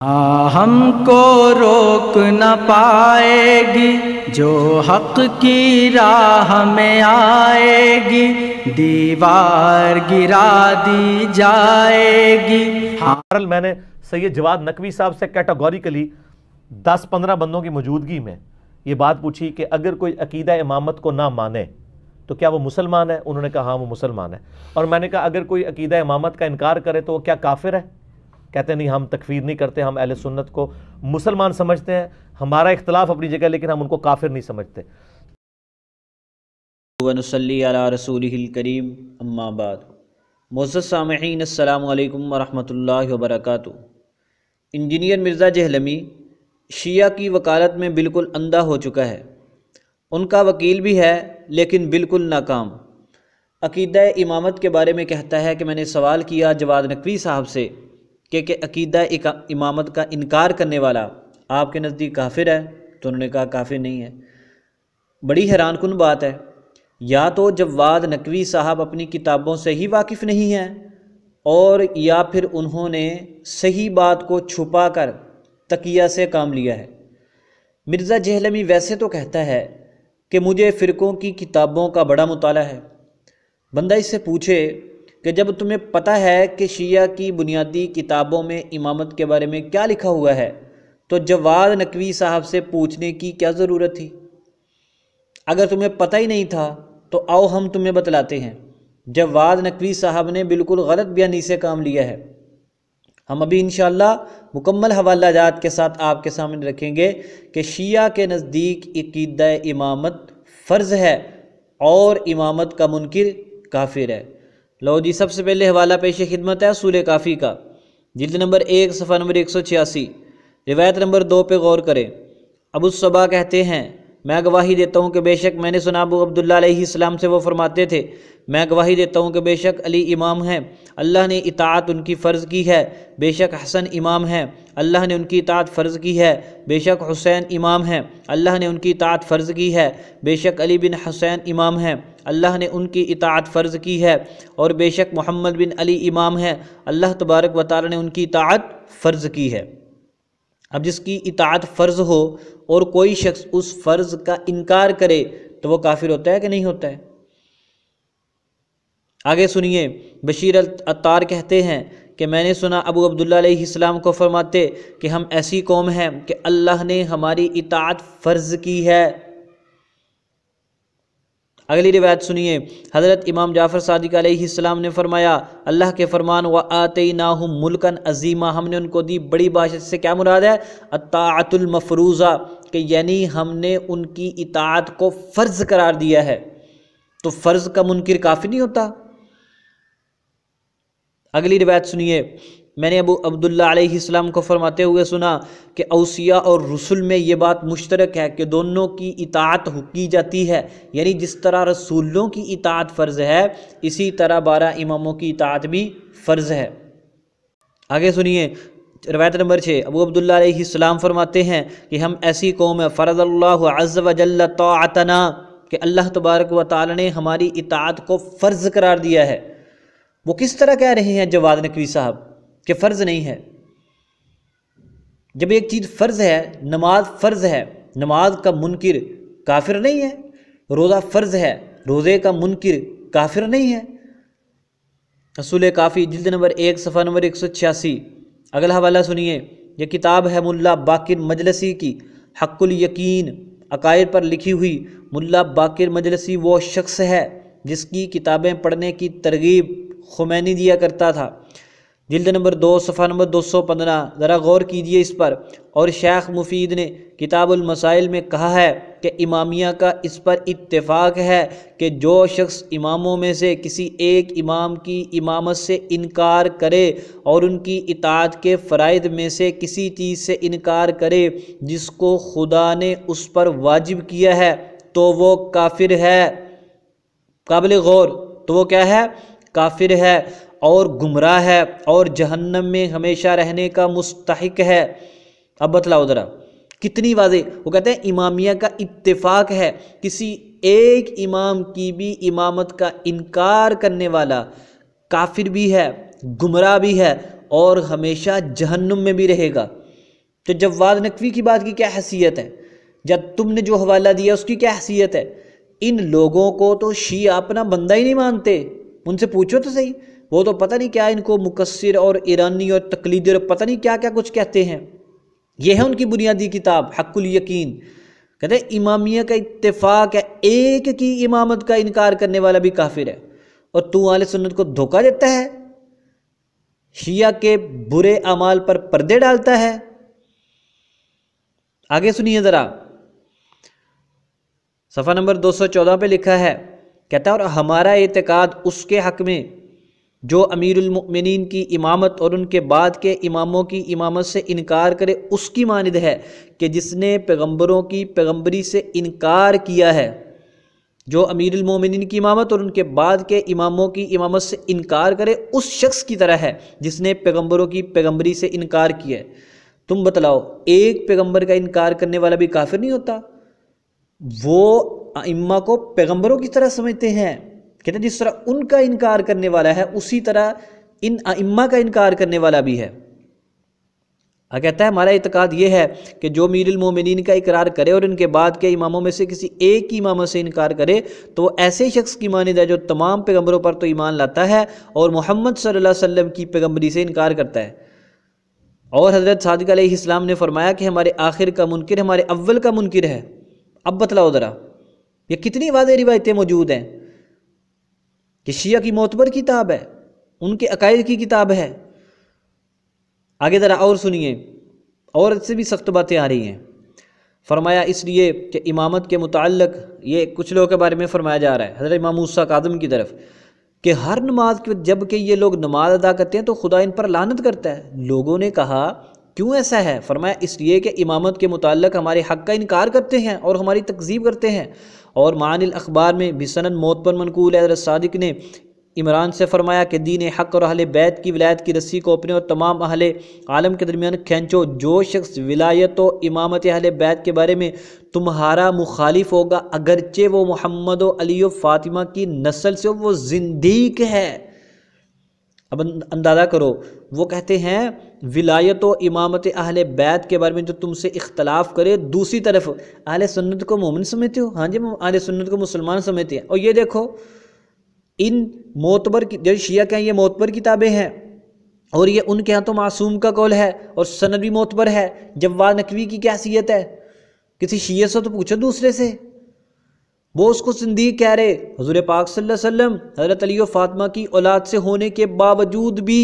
ہم کو روک نہ پائے گی جو حق کی راہ میں آئے گی، دیوار گرا دی جائے گی۔ میں نے سید جواد نقوی صاحب سے کیٹاگوریکلی 10-15 بندوں کی موجودگی میں یہ بات پوچھی کہ اگر کوئی عقیدہ امامت کو نہ مانے تو کیا وہ مسلمان ہے؟ انہوں نے کہا ہاں وہ مسلمان ہے۔ اور میں نے کہا اگر کوئی عقیدہ امامت کا انکار کرے تو وہ کیا کافر ہے؟ کہتے نہیں، ہم تکفیر نہیں کرتے، ہم اہل سنت کو مسلمان سمجھتے ہیں، ہمارا اختلاف اپنی جگہ لیکن ہم ان کو کافر نہیں سمجھتے۔ ونصلی علی رسولہ الکریم، اما بعد۔ معزز سامعین، السلام علیکم ورحمۃ اللہ وبرکاتہ۔ انجینئر مرزا جہلمی شیعہ کی وکالت میں بالکل اندھا ہو چکا ہے، ان کا وکیل بھی ہے لیکن بالکل ناکام۔ عقیدہ امامت کے بارے میں کہتا ہے کہ میں نے سوال کیا جواد نقوی صاحب سے کہ عقیدہ امامت کا انکار کرنے والا آپ کے نزدیک کافر ہے؟ تو انہوں نے کہا کافر نہیں ہے۔ بڑی حیران کن بات ہے، یا تو جواد نقوی صاحب اپنی کتابوں سے ہی واقف نہیں ہیں، اور یا پھر انہوں نے صحیح بات کو چھپا کر تقیہ سے کام لیا ہے۔ مرزا جہلمی ویسے تو کہتا ہے کہ مجھے فرقوں کی کتابوں کا بڑا مطالعہ ہے۔ بندہ اس سے پوچھے کہ جب تمہیں پتہ ہے کہ شیعہ کی بنیادی کتابوں میں امامت کے بارے میں کیا لکھا ہوا ہے تو جواد نقوی صاحب سے پوچھنے کی کیا ضرورت تھی؟ اگر تمہیں پتہ ہی نہیں تھا تو آؤ ہم تمہیں بتلاتے ہیں۔ جواد نقوی صاحب نے بالکل غلط بیانی سے کام لیا ہے۔ ہم ابھی انشاءاللہ مکمل حوالہ جات کے ساتھ آپ کے سامنے رکھیں گے کہ شیعہ کے نزدیک عقیدہ امامت فرض ہے اور امامت کا منکر کافر ہے۔ لو جی، سب سے پہلے حوالہ پیش خدمت ہے اصول کافی کا، جلد نمبر 1 صفحہ نمبر 186، روایت نمبر 2 پہ غور کریں۔ ابو الصبا کہتے ہیں میں گواہی دیتا ہوں کہ بے شک میں نے سنا ابو عبداللہ علیہ السلام سے، وہ فرماتے تھے میں گواہی دیتا ہوں کہ بے شک علی امام ہیں، اللہ نے اطاعت ان کی فرض کی ہے۔ بے شک حسن امام ہیں، اللہ نے ان کی اطاعت فرض کی ہے۔ بے شک حسین امام ہیں، اللہ نے ان کی اطاعت فرض کی ہے۔ بے شک علی بن حسین امام ہیں، اللہ نے ان کی اطاعت فرض کی ہے۔ اور بے شک محمد بن علی امام ہیں، اللہ تبارک و تعالی نے ان کی اطاعت فرض کی ہے۔ اب جس کی اطاعت فرض ہو اور کوئی شخص اس فرض کا انکار کرے تو وہ کافر ہوتا ہے کہ نہیں ہوتا ہے؟ آگے سنیے، بشیر العطار کہتے ہیں کہ میں نے سنا ابو عبداللہ علیہ السلام کو فرماتے کہ ہم ایسی قوم ہیں کہ اللہ نے ہماری اطاعت فرض کی ہے۔ اگلی روایت سنیے، حضرت امام جعفر صادق علیہ السلام نے فرمایا اللہ کے فرمان وَآتَيْنَاهُمْ مُلْكًا عَظِيمًا، ہم نے ان کو دی بڑی بادشاہت، سے کیا مراد ہے؟ الطاعت المفروضہ، کہ یعنی ہم نے ان کی اطاعت کو فرض قرار دیا ہے۔ تو فرض کا منکر کافر نہیں ہوتا؟ اگلی روایت سنیے، میں نے ابو عبداللہ علیہ السلام کو فرماتے ہوئے سنا کہ اوصیاء اور رسل میں یہ بات مشترک ہے کہ دونوں کی اطاعت کی جاتی ہے، یعنی جس طرح رسولوں کی اطاعت فرض ہے اسی طرح 12 اماموں کی اطاعت بھی فرض ہے۔ آگے سنیے، روایت نمبر 6، ابو عبداللہ علیہ السلام فرماتے ہیں کہ ہم ایسی قوم ہے فرض اللہ عز وجل طاعتنا، کہ اللہ تبارک و تعالی نے ہماری اطاعت کو فرض قرار دیا ہے۔ وہ کس طرح کہہ رہے ہیں جواد نقوی صاحب کہ فرض نہیں ہے؟ جب ایک چیز فرض ہے، نماز فرض ہے، نماز کا منکر کافر نہیں ہے۔ روزہ فرض ہے، روزے کا منکر کافر نہیں ہے۔ اصول کافی جلد نمبر 1 صفحہ نمبر 186، اگلا حوالہ سنیے، یہ کتاب ہے ملا باقر مجلسی کی، حق الیقین عقائد پر لکھی ہوئی۔ ملا باقر مجلسی وہ شخص ہے جس کی کتابیں پڑھنے کی ترغیب خمینی دیا کرتا تھا۔ جلد نمبر 2 صفحہ نمبر 215، ذرا غور کیجئے اس پر۔ اور شیخ مفید نے کتاب المسائل میں کہا ہے کہ امامیہ کا اس پر اتفاق ہے کہ جو شخص اماموں میں سے کسی ایک امام کی امامت سے انکار کرے اور ان کی اطاعت کے فرائض میں سے کسی چیز سے انکار کرے جس کو خدا نے اس پر واجب کیا ہے تو وہ کافر ہے۔ قابل غور، تو وہ کیا ہے؟ کافر ہے اور گمراہ ہے اور جہنم میں ہمیشہ رہنے کا مستحق ہے۔ اب بتلاؤ ذرا کتنی واضح۔ وہ کہتے ہیں امامیہ کا اتفاق ہے، کسی ایک امام کی بھی امامت کا انکار کرنے والا کافر بھی ہے، گمراہ بھی ہے اور ہمیشہ جہنم میں بھی رہے گا۔ تو جواد نقوی کی بات کی کیا حیثیت ہے؟ جب تم نے جو حوالہ دیا اس کی کیا حیثیت ہے؟ ان لوگوں کو تو شیعہ اپنا بندہ ہی نہیں مانتے، ان سے پوچھو تو صحیح، وہ تو پتہ نہیں کیا ان کو مکثر اور ایرانی اور تقلیدی اور پتہ نہیں کیا کیا کچھ کہتے ہیں۔ یہ ہے ان کی بنیادی کتاب حق الیقین، کہتے ہیں امامیہ کا اتفاق ہے، ایک کی امامت کا انکار کرنے والا بھی کافر ہے، اور تو اہل سنت کو دھوکہ دیتا ہے، شیعہ کے برے اعمال پر پردے ڈالتا ہے۔ آگے سنیے ذرا، صفحہ نمبر 214 پہ لکھا ہے، کہتا ہے اور ہمارا اعتقاد اس کے حق میں جو امیر المؤمنین کی امامت اور ان کے بعد کے اماموں کی امامت سے انکار کرے اس کی مانند ہے کہ جس نے پیغمبروں کی پیغمبری سے انکار کیا ہے۔ جو امیر المومنین کی امامت اور ان کے بعد کے اماموں کی امامت سے انکار کرے اس شخص کی طرح ہے جس نے پیغمبروں کی پیغمبری سے انکار کیا ہے۔ تم بتلاؤ ایک پیغمبر کا انکار کرنے والا بھی کافر نہیں ہوتا؟ وہ ائمہ کو پیغمبروں کی طرح سمجھتے ہیں، کہتے ہیں جس طرح ان کا انکار کرنے والا ہے اسی طرح ان ائمہ کا انکار کرنے والا بھی ہے۔ کہتا ہے ہمارا اعتقاد یہ ہے کہ جو امیر المومنین کا اقرار کرے اور ان کے بعد کے اماموں میں سے کسی ایک کی امامت سے انکار کرے تو وہ ایسے شخص کی مانند ہے جو تمام پیغمبروں پر تو ایمان لاتا ہے اور محمد صلی اللہ علیہ وسلم کی پیغمبری سے انکار کرتا ہے۔ اور حضرت صادق علیہ السلام نے فرمایا کہ ہمارے آخر کا منکر ہمارے اول کا منکر ہے۔ اب بتلاؤ ذرا یہ کتنی واضح روایتیں موجود ہیں کہ شیعہ کی معتبر کتاب ہے، ان کے عقائد کی کتاب ہے۔ آگے ذرا اور سنیے، اور اس سے بھی سخت باتیں آ رہی ہیں۔ فرمایا اس لیے کہ امامت کے متعلق یہ کچھ لوگوں کے بارے میں فرمایا جا رہا ہے حضرت امام موسیٰ کاظم کی طرف کہ ہر نماز کے جب کہ یہ لوگ نماز ادا کرتے ہیں تو خدا ان پر لعنت کرتا ہے۔ لوگوں نے کہا کیوں ایسا ہے؟ فرمایا اس لیے کہ امامت کے متعلق ہمارے حق کا انکار کرتے ہیں اور ہماری تکذیب کرتے ہیں۔ اور معانی الاخبار میں بسند موت پر منقول ہے، حضرت صادق نے عمران سے فرمایا کہ دین حق اور اہل بیت کی ولایت کی رسی کو اپنے اور تمام اہل عالم کے درمیان کھینچو۔ جو شخص ولایت و امامت اہل بیت کے بارے میں تمہارا مخالف ہوگا اگرچہ وہ محمد و علی و فاطمہ کی نسل سے وہ زندیق ہے۔ اب اندازہ کرو، وہ کہتے ہیں ولایت و امامت اہل بیت کے بارے میں جو تم سے اختلاف کرے، دوسری طرف اہل سنت کو مومن سمجھتے ہو؟ ہاں جی اہل سنت کو مسلمان سمجھتے ہیں۔ اور یہ دیکھو ان معتبر جو شیعہ کے ہیں یہ معتبر کتابیں ہیں اور یہ ان کے ہاں تو معصوم کا قول ہے اور سند بھی معتبر ہے۔ جواد نقوی کی کیا حیثیت ہے؟ کسی شیعہ سے تو پوچھو دوسرے سے، وہ اس کو زندیق کہہ رہے۔ حضور پاک صلی اللہ علیہ وسلم حضرت علی و فاطمہ کی اولاد سے ہونے کے باوجود بھی،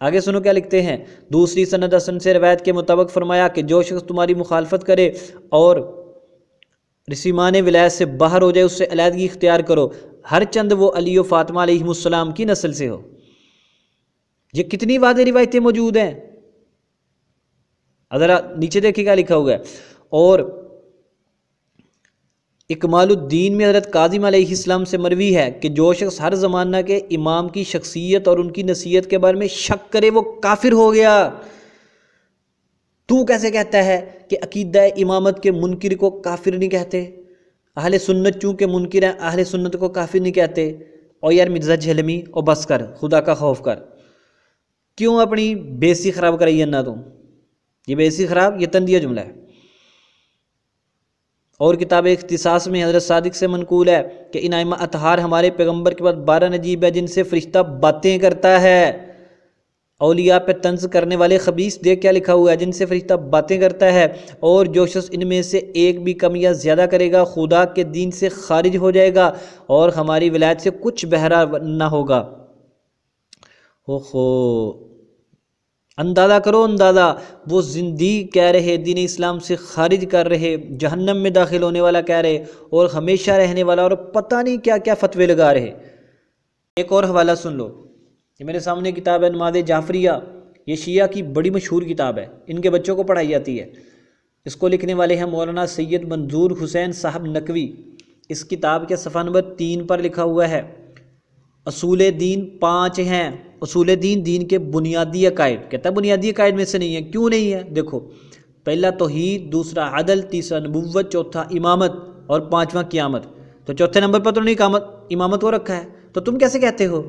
آگے سنو کیا لکھتے ہیں، دوسری سند حسن سے روایت کے مطابق فرمایا کہ جو شخص تمہاری مخالفت کرے اور رسیمان ولایت سے باہر ہو جائے اس سے علیحدگی اختیار کرو، ہر چند وہ علی و فاطمہ علیہ السلام کی نسل سے ہو۔ یہ کتنی واضح روایتیں موجود ہیں، ذرا نیچے دیکھیں کیا لکھا ہوا ہے۔ اور اکمال الدین میں حضرت کاظم علیہ السلام سے مروی ہے کہ جو شخص ہر زمانہ کے امام کی شخصیت اور ان کی نصیحت کے بارے میں شک کرے وہ کافر ہو گیا۔ تو کیسے کہتا ہے کہ عقیدہ امامت کے منکر کو کافر نہیں کہتے؟ اہل سنت چونکہ منکر ہیں اہل سنت کو کافر نہیں کہتے۔ اور یار مرزا جہلمی اور بس کر، خدا کا خوف کر، کیوں اپنی بےعزتی خراب کرائی ہے نا تم؟ یہ بےعزتی خراب یہ تندیہ جملہ ہے۔ اور کتاب اختصاص میں حضرت صادق سے منقول ہے کہ ان ائمہ اطہار ہمارے پیغمبر کے بعد 12 نجیب ہے جن سے فرشتہ باتیں کرتا ہے۔ اولیاء پہ طنز کرنے والے خبیث دیکھ کیا لکھا ہوا ہے، جن سے فرشتہ باتیں کرتا ہے، اور جو شخص ان میں سے ایک بھی کم یا زیادہ کرے گا خدا کے دین سے خارج ہو جائے گا اور ہماری ولایت سے کچھ بہرا نہ ہوگا۔ اندازہ کرو اندازہ، وہ زندیق کہہ رہے، دین اسلام سے خارج کر رہے، جہنم میں داخل ہونے والا کہہ رہے اور ہمیشہ رہنے والا، اور پتہ نہیں کیا کیا فتوے لگا رہے۔ ایک اور حوالہ سن لو، یہ میرے سامنے کتاب ہے نماز جعفریہ، یہ شیعہ کی بڑی مشہور کتاب ہے، ان کے بچوں کو پڑھائی جاتی ہے۔ اس کو لکھنے والے ہیں مولانا سید منظور حسین صاحب نقوی۔ اس کتاب کے صفحہ نمبر 3 پر لکھا ہوا ہے اصول دین 5 ہیں۔ اصول دین دین کے بنیادی عقائد، کہتا ہے بنیادی عقائد میں سے نہیں ہے۔ کیوں نہیں ہے؟ دیکھو، پہلا توحید، دوسرا عدل، تیسرا نبوت، چوتھا امامت اور 5واں قیامت۔ تو چوتھے نمبر پر تو نہیں امامت کو رکھا ہے، تو تم کیسے کہتے ہو؟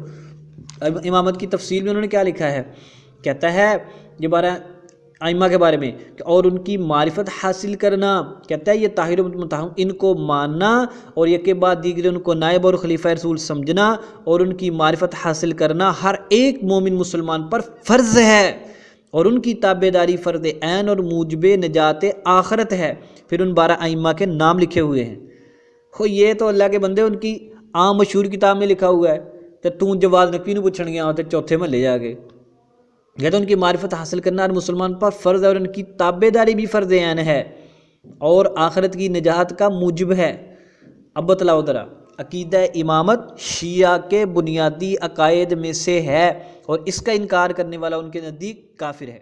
امامت کی تفصیل میں انہوں نے کیا لکھا ہے، کہتا ہے یہ 12 ائمہ کے بارے میں اور ان کی معرفت حاصل کرنا، کہتا ہے یہ طاہر مطہر، ان کو ماننا اور یہ کے بعد دیگر ان کو نائب اور خلیفہ رسول سمجھنا اور ان کی معرفت حاصل کرنا ہر ایک مومن مسلمان پر فرض ہے، اور ان کی تابعداری فرض عین اور موجب نجات آخرت ہے۔ پھر ان 12 ائمہ کے نام لکھے ہوئے ہیں۔ یہ تو اللہ کے بندے ان کی عام مشہور کتاب میں لکھا ہوا ہے، تو توں جواد نقوی نو پوچھن گیا ہوتے چوتھے محلے جا کے، یہ تو ان کی معرفت حاصل کرنا ہر مسلمان پر فرض ہے، اور ان کی تابعداری بھی فرض عین ہے اور آخرت کی نجات کا موجب ہے۔ اب بتلاؤ ذرا، عقیدہ امامت شیعہ کے بنیادی عقائد میں سے ہے، اور اس کا انکار کرنے والا ان کے نزدیک کافر ہے۔